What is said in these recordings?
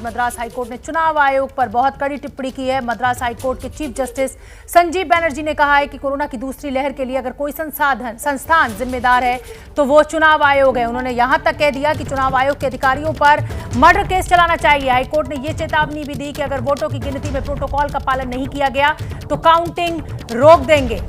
Madras high court ने चुनाव आयोग पर बहुत कड़ी टिप्पणी की है। मद्रास हाईकोर्ट के चीफ जस्टिस संजीव बनर्जी ने कहा है कि कोरोना की दूसरी लहर के लिए अगर कोई संस्थान जिम्मेदार है तो वो चुनाव आयोग है। उन्होंने यहां तक कह दिया कि चुनाव आयोग के अधिकारियों पर मर्डर केस चलाना चाहिए। हाईकोर्ट ने ये चेतावनी भी दी कि अगर वोटों की गिनती में प्रोटोकॉल का पालन नहीं किया गया तो काउंटिंग रोक देंगे।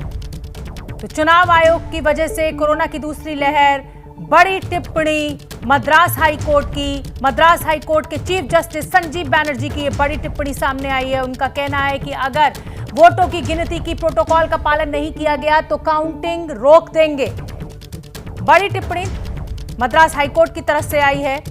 तो चुनाव आयोग की वजह से कोरोना की दूसरी लहर, बड़ी टिप्पणी मद्रास हाईकोर्ट की। मद्रास हाईकोर्ट के चीफ जस्टिस संजीव बनर्जी की ये बड़ी टिप्पणी सामने आई है। उनका कहना है कि अगर वोटों की गिनती की प्रोटोकॉल का पालन नहीं किया गया तो काउंटिंग रोक देंगे। बड़ी टिप्पणी मद्रास हाईकोर्ट की तरफ से आई है।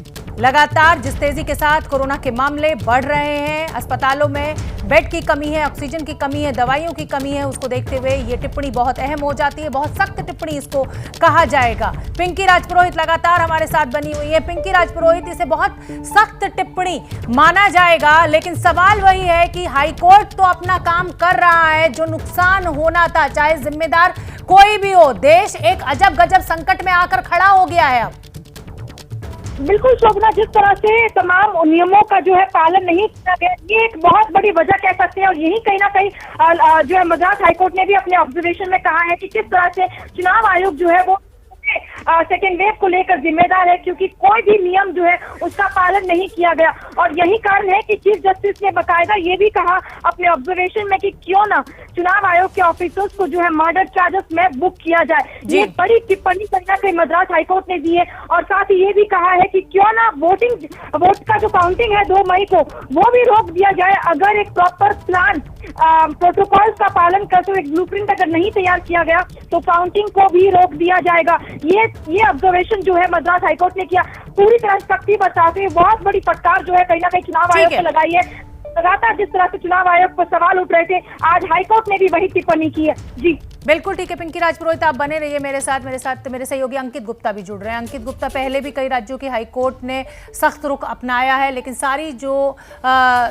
लगातार जिस तेजी के साथ कोरोना के मामले बढ़ रहे हैं, अस्पतालों में बेड की कमी है, ऑक्सीजन की कमी है, दवाइयों की कमी है, उसको देखते हुए ये टिप्पणी बहुत अहम हो जाती है। बहुत सख्त टिप्पणी इसको कहा जाएगा। पिंकी राजपुरोहित लगातार हमारे साथ बनी हुई है। पिंकी राजपुरोहित, इसे बहुत सख्त टिप्पणी माना जाएगा, लेकिन सवाल वही है कि हाईकोर्ट तो अपना काम कर रहा है। जो नुकसान होना था, चाहे जिम्मेदार कोई भी हो, देश एक अजब गजब संकट में आकर खड़ा हो गया है। अब बिल्कुल शोभना, जिस तरह से तमाम नियमों का जो है पालन नहीं किया गया, ये एक बहुत बड़ी वजह कह सकते हैं। और यही कहीं ना कहीं जो है मद्रास हाईकोर्ट ने भी अपने ऑब्जर्वेशन में कहा है कि किस तरह से चुनाव आयोग जो है वो सेकेंड वेव को लेकर जिम्मेदार है, क्योंकि कोई भी नियम जो है उसका पालन नहीं किया गया। और यही कारण है कि चीफ जस्टिस ने बकायदा ये भी कहा अपने ऑब्जर्वेशन में कि क्यों ना चुनाव आयोग के ऑफिसर्स को जो है मर्डर चार्जेस में बुक किया जाए। ये बड़ी टिप्पणी कहीं ना कहीं मद्रास हाईकोर्ट ने दी है। और साथ ही ये भी कहा है कि क्यों ना वोट का जो काउंटिंग है 2 मई को, वो भी रोक दिया जाए। अगर एक प्रॉपर प्लान प्रोटोकॉल का पालन करते हुए एक ब्लूप्रिंट अगर नहीं तैयार किया गया तो काउंटिंग को भी रोक दिया जाएगा। ये ऑब्जर्वेशन जो है मद्रास हाईकोर्ट ने किया, पूरी तरह शक्ति बताते हुए बहुत बड़ी फटकार जो है कहीं ना कहीं चुनाव आयोग को लगाई है। लगातार जिस तरह से चुनाव आयोग पर सवाल उठ रहे थे, आज हाईकोर्ट ने भी वही टिप्पणी की है। जी बिल्कुल ठीक है। पिंकी राजपुरोहित, आप बने रहिए मेरे साथ मेरे सहयोगी अंकित गुप्ता भी जुड़ रहे हैं। अंकित गुप्ता, पहले भी कई राज्यों की हाईकोर्ट ने सख्त रुख अपनाया है, लेकिन सारी जो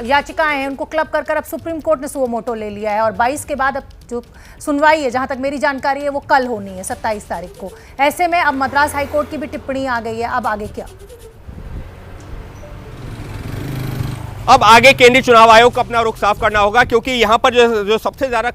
याचिकाएं हैं उनको क्लब कर अब सुप्रीम कोर्ट ने सुओ मोटो ले लिया है। और 22 के बाद अब जो सुनवाई है, जहां तक मेरी जानकारी है, वो कल होनी है 27 तारीख को। ऐसे में अब मद्रास हाईकोर्ट की भी टिप्पणी आ गई है। अब आगे क्या? अब आगे केंद्रीय चुनाव आयोग को अपना रुख साफ करना होगा, क्योंकि यहाँ पर जो सबसे ज्यादा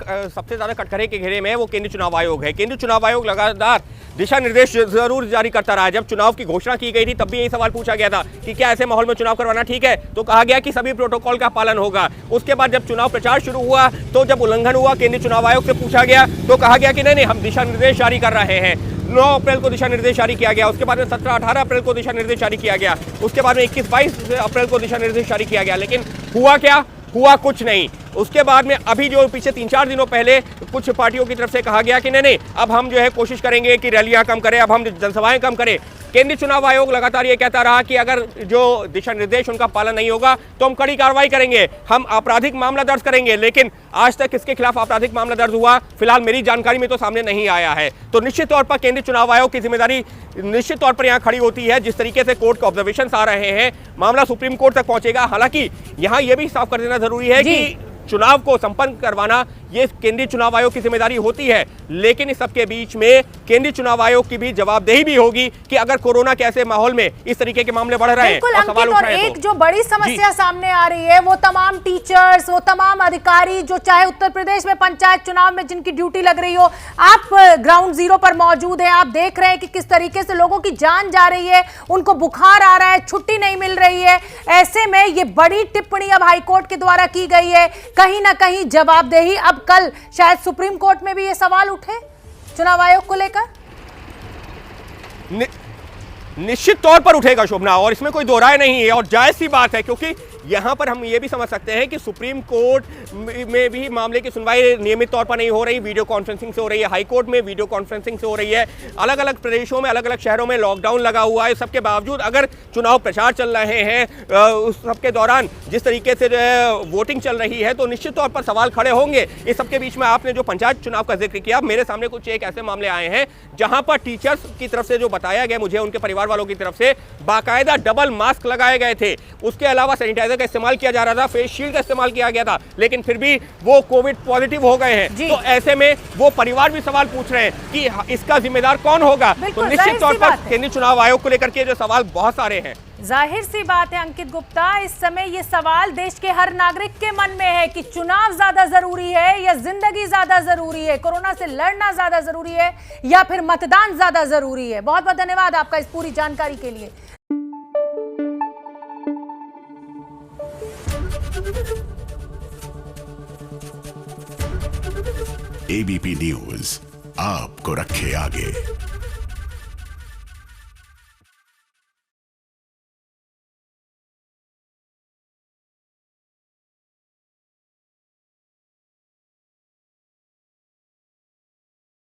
कटघरे के घेरे में है वो केंद्रीय चुनाव आयोग है। केंद्रीय चुनाव आयोग लगातार दिशा निर्देश जरूर जारी करता रहा है। जब चुनाव की घोषणा की गई थी तब भी यही सवाल पूछा गया था कि क्या ऐसे माहौल में चुनाव करवाना ठीक है, तो कहा गया कि सभी प्रोटोकॉल का पालन होगा। उसके बाद जब चुनाव प्रचार शुरू हुआ तो जब उल्लंघन हुआ, केंद्रीय चुनाव आयोग से पूछा गया तो कहा गया कि नहीं, हम दिशा निर्देश जारी कर रहे हैं। 9 अप्रैल को दिशा निर्देश जारी किया गया। उसके बाद में 17-18 अप्रैल को दिशा निर्देश जारी किया गया। उसके बाद में 21-22 अप्रैल को दिशा निर्देश जारी किया गया। लेकिन हुआ क्या? हुआ कुछ नहीं। उसके बाद में अभी जो पीछे 3-4 दिनों पहले कुछ पार्टियों की तरफ से कहा गया कि नहीं, अब हम जो है कोशिश करेंगे कि रैलियां कम करें, अब हम जनसभाएं कम करें। केंद्रीय चुनाव आयोग लगातार ये कहता रहा कि अगर जो दिशा निर्देश उनका पालन नहीं होगा तो हम कड़ी कार्रवाई करेंगे, हम आपराधिक मामला दर्ज करेंगे। लेकिन आज तक किसके खिलाफ आपराधिक मामला दर्ज हुआ, फिलहाल मेरी जानकारी में तो सामने नहीं आया है। तो निश्चित तौर पर केंद्रीय चुनाव आयोग की जिम्मेदारी निश्चित तौर पर यहाँ खड़ी होती है। जिस तरीके से कोर्ट के ऑब्जर्वेशन आ रहे हैं, मामला सुप्रीम कोर्ट तक पहुंचेगा। हालांकि यहाँ यह भी साफ कर देना जरूरी है कि चुनाव को संपन्न करवाना ये केंद्रीय चुनाव आयोग की जिम्मेदारी होती है, लेकिन इस सबके बीच में केंद्रीय चुनाव आयोग की भी जवाबदेही भी होगी कि अगर कोरोना के ऐसे माहौल में इस तरीके के मामले बढ़ रहे हैं और सवाल उठ रहे हैं। एक जो बड़ी समस्या सामने आ रही है वो तमाम टीचर्स, वो तमाम अधिकारी जो चाहे उत्तर प्रदेश में पंचायत चुनाव में जिनकी ड्यूटी लग रही हो, आप ग्राउंड जीरो पर मौजूद हैं, आप देख रहे हैं कि किस तरीके से लोगों की जान जा रही है, उनको बुखार आ रहा है, छुट्टी नहीं मिल रही है। ऐसे में ये बड़ी टिप्पणी अब हाईकोर्ट के द्वारा की गई है। कहीं ना कहीं जवाबदेही अब कल शायद सुप्रीम कोर्ट में भी ये सवाल उठे चुनाव आयोग को लेकर। निश्चित तौर पर उठेगा शोभना, और इसमें कोई दो राय नहीं है और जायज सी बात है, क्योंकि यहाँ पर हम ये भी समझ सकते हैं कि सुप्रीम कोर्ट में भी मामले की सुनवाई नियमित तौर पर नहीं हो रही, वीडियो कॉन्फ्रेंसिंग से हो रही है। हाई कोर्ट में वीडियो कॉन्फ्रेंसिंग से हो रही है। अलग अलग प्रदेशों में, अलग अलग शहरों में लॉकडाउन लगा हुआ है। सबके बावजूद अगर चुनाव प्रचार चल रहे हैं, उस सबके दौरान जिस तरीके से वोटिंग चल रही है, तो निश्चित तौर पर सवाल खड़े होंगे। इस सबके बीच में आपने जो पंचायत चुनाव का जिक्र किया, मेरे सामने कुछ एक ऐसे मामले आए हैं जहां पर टीचर्स की तरफ से जो बताया गया मुझे, उनके परिवार वालों की तरफ से बाकायदा डबल मास्क लगाए गए थे। उसके अलावा सैनिटाइजर का इस्तेमाल किया जा रहा था, फेस शील्ड का इस्तेमाल किया गया था, लेकिन फिर भी वो कोविड पॉजिटिव हो गए हैं। तो ऐसे में वो परिवार भी सवाल पूछ रहे हैं कि इसका जिम्मेदार कौन होगा। तो निश्चित तौर पर केंद्रीय चुनाव आयोग को लेकर के जो सवाल बहुत सारे हैं। जाहिर सी बात है अंकित गुप्ता, इस समय ये सवाल देश के हर नागरिक के मन में है कि चुनाव ज्यादा जरूरी है या जिंदगी ज्यादा जरूरी है, कोरोना से लड़ना ज्यादा जरूरी है या फिर मतदान ज्यादा जरूरी है। बहुत बहुत धन्यवाद आपका इस पूरी जानकारी के लिए। एबीपी न्यूज आपको रखे आगे।